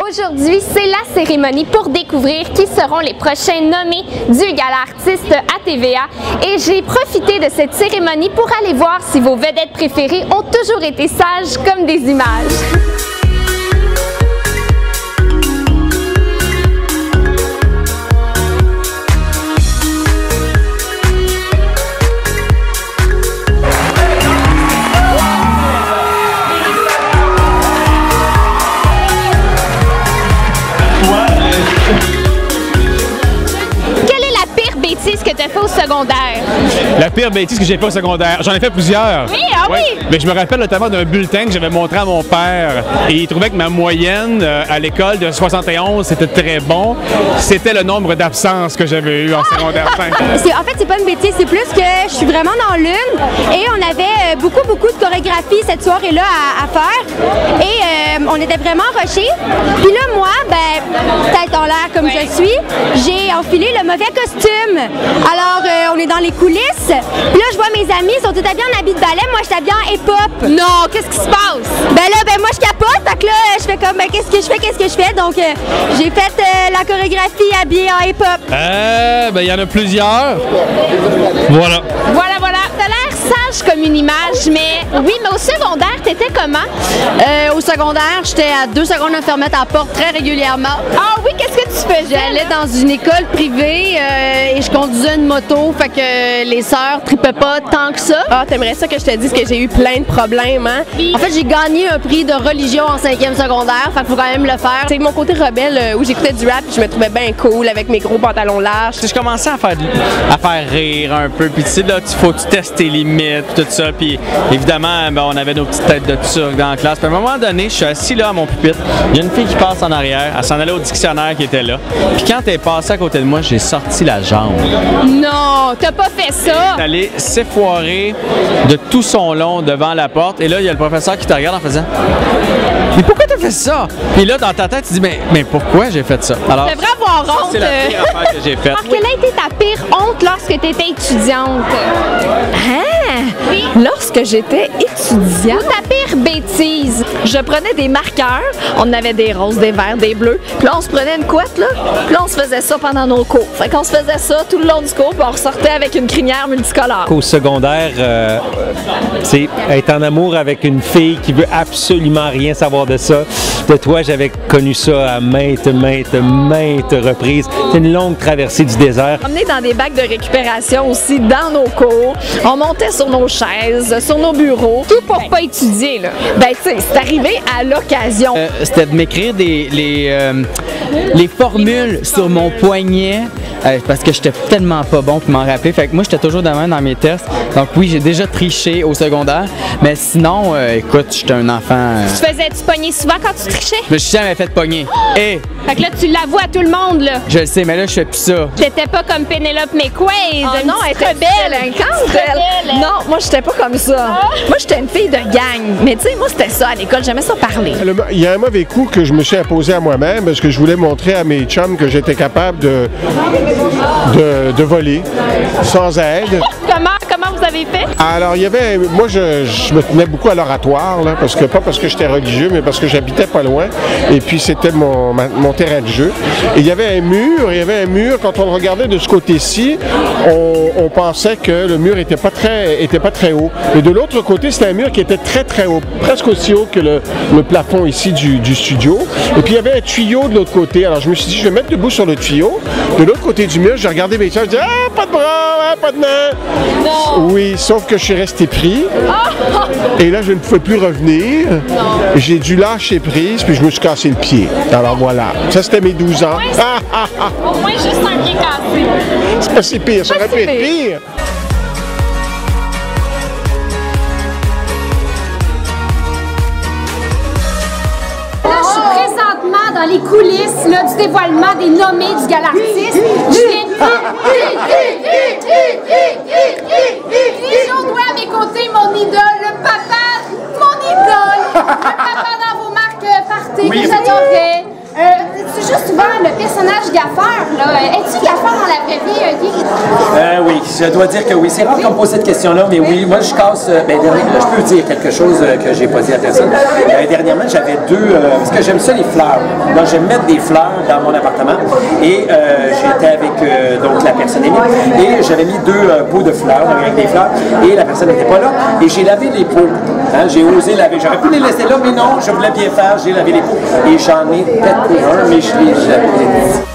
Aujourd'hui, c'est la cérémonie pour découvrir qui seront les prochains nommés du Gala Artiste à TVA. Et j'ai profité de cette cérémonie pour aller voir si vos vedettes préférées ont toujours été sages comme des images. Que tu as fait au secondaire? La pire bêtise que j'ai fait au secondaire. J'en ai fait plusieurs. Oui, ah oui? Mais je me rappelle notamment d'un bulletin que j'avais montré à mon père et il trouvait que ma moyenne à l'école de 71, c'était très bon. C'était le nombre d'absences que j'avais eu en secondaire 5. En fait, c'est pas une bêtise, c'est plus que je suis vraiment dans l'une et on avait beaucoup de chorégraphie cette soirée-là à faire et on était vraiment rushés. Puis là, moi, tête en l'air comme je suis, j'ai enfilé le mauvais costume. Alors, on est dans les coulisses. Puis là, je vois mes amis, ils sont tous habillés en habit de ballet. Moi, je suis habillée en hip-hop. Non, qu'est-ce qui se passe? Moi, je capote. Fait que là, je fais comme, qu'est-ce que je fais? Donc, j'ai fait la chorégraphie habillée en hip-hop. Il y en a plusieurs. Voilà. Voilà. T'as l'air sage comme une image, mais oui, mais au secondaire, t'étais comment? Au secondaire, j'étais à 2 secondes enfermée à la porte très régulièrement. Ah oui, qu'est-ce que tu faisais? J'allais dans une école privée et je conduisais une moto, fait que les sœurs tripaient pas tant que ça. Ah, t'aimerais ça que je te dise que j'ai eu plein de problèmes, hein? En fait, j'ai gagné un prix de religion en 5e secondaire, fait qu'il faut quand même le faire. C'est mon côté rebelle où j'écoutais du rap et je me trouvais bien cool avec mes gros pantalons larges. Je commençais à faire rire un peu, puis tu sais, là, faut que tu testes tes limites, tout ça, puis évidemment, on avait nos petites têtes de turc dans la classe. Puis à un moment donné, je suis assis là à mon pupitre, il y a une fille qui passe en arrière, elle s'en allait au dictionnaire qui était là, puis quand elle est passée à côté de moi, j'ai sorti la jambe. Non, t'as pas fait ça! Elle est allée s'effoirer de tout son long devant la porte, et là, il y a le professeur qui te regarde en faisant « Mais pourquoi t'as fait ça? » Puis là, dans ta tête, tu dis « Mais pourquoi j'ai fait ça? » Alors, tu devrais avoir honte. C'est la pire affaire que j'ai faite. Alors, quelle a été ta pire honte lorsque t'étais étudiante? Oui. Lorsque j'étais étudiante. Ou ta pire bêtise? Je prenais des marqueurs, on avait des roses, des verts, des bleus, puis là on se prenait une couette là, puis là on se faisait ça pendant nos cours. Fait qu'on se faisait ça tout le long du cours, puis on ressortait avec une crinière multicolore. Au secondaire, c'est être en amour avec une fille qui veut absolument rien savoir de ça. De toi, j'avais connu ça à maintes reprises. C'est une longue traversée du désert. On est dans des bacs de récupération aussi dans nos cours. On montait sur nos chaises, sur nos bureaux. Tout pour pas étudier, là. Tu sais, c'est arrivé à l'occasion. C'était de m'écrire les formules sur mon poignet parce que j'étais tellement pas bon pour m'en rappeler. Fait que moi, j'étais toujours de même dans mes tests. Donc oui, j'ai déjà triché au secondaire. Mais sinon, écoute, j'étais un enfant... Tu faisais-tu pogner souvent quand tu trichais? Je me suis jamais fait pogner. Fait que là, tu l'avoues à tout le monde, là. Je le sais, mais là, je fais plus ça. T'étais pas comme Penelope McQuaid. Oh non, elle était rebelle. Non, moi, j'étais pas comme ça. Moi, j'étais une fille de gang. Mais tu sais, moi, c'était ça à l'école. J'aimais ça parler. Il y a un mauvais coup que je me suis imposé à moi-même parce que je voulais montrer à mes chums que j'étais capable de voler sans aide. Comment vous avez fait? Alors, il y avait... Moi, je me tenais beaucoup à l'oratoire, là, pas parce que j'étais religieux, mais parce que j'habitais pas loin. Et puis, c'était mon terrain de jeu. Et il y avait un mur, quand on le regardait de ce côté-ci, on pensait que le mur était pas très haut. Et de l'autre côté, c'était un mur qui était très haut, presque aussi haut que le plafond ici du studio. Et puis, il y avait un tuyau de l'autre côté. Alors, je me suis dit, je vais mettre debout sur le tuyau. De l'autre côté du mur, j'ai regardé mes chums, je dis, ah, pas de bras, pas de main. Non. Oui, sauf que je suis resté pris. Et là, je ne pouvais plus revenir. J'ai dû lâcher prise, puis je me suis cassé le pied. Alors voilà, ça c'était mes 12 ans. Au moins juste un pied cassé. C'est pas si pire, ça aurait pu être pire. Dans les coulisses là, du dévoilement des nommés du Gala Artiste. Je viens de doigt à mes côtés mon idole, le papa dans vos marques parties que j'adorais. tu joues souvent le personnage Gaffeur, là. Es-tu Gaffeur dans la vraie vie, Guy? Oui, je dois dire que oui. C'est rare qu'on me pose cette question-là, mais oui, moi je casse. Je peux dire quelque chose que j'ai pas dit à personne. Dernièrement, j'avais deux. Parce que j'aime ça les fleurs. Donc j'aime mettre des fleurs dans mon appartement. Et j'étais avec donc la personne aimée. Et j'avais mis deux pots de fleurs, avec des fleurs. Et la personne n'était pas là. Et j'ai lavé les pots. Hein, j'ai osé laver. J'aurais pu les laisser là, mais non, je voulais bien faire. J'ai lavé les pots. Et j'en ai peut-être un, mais je l'ai jamais dit.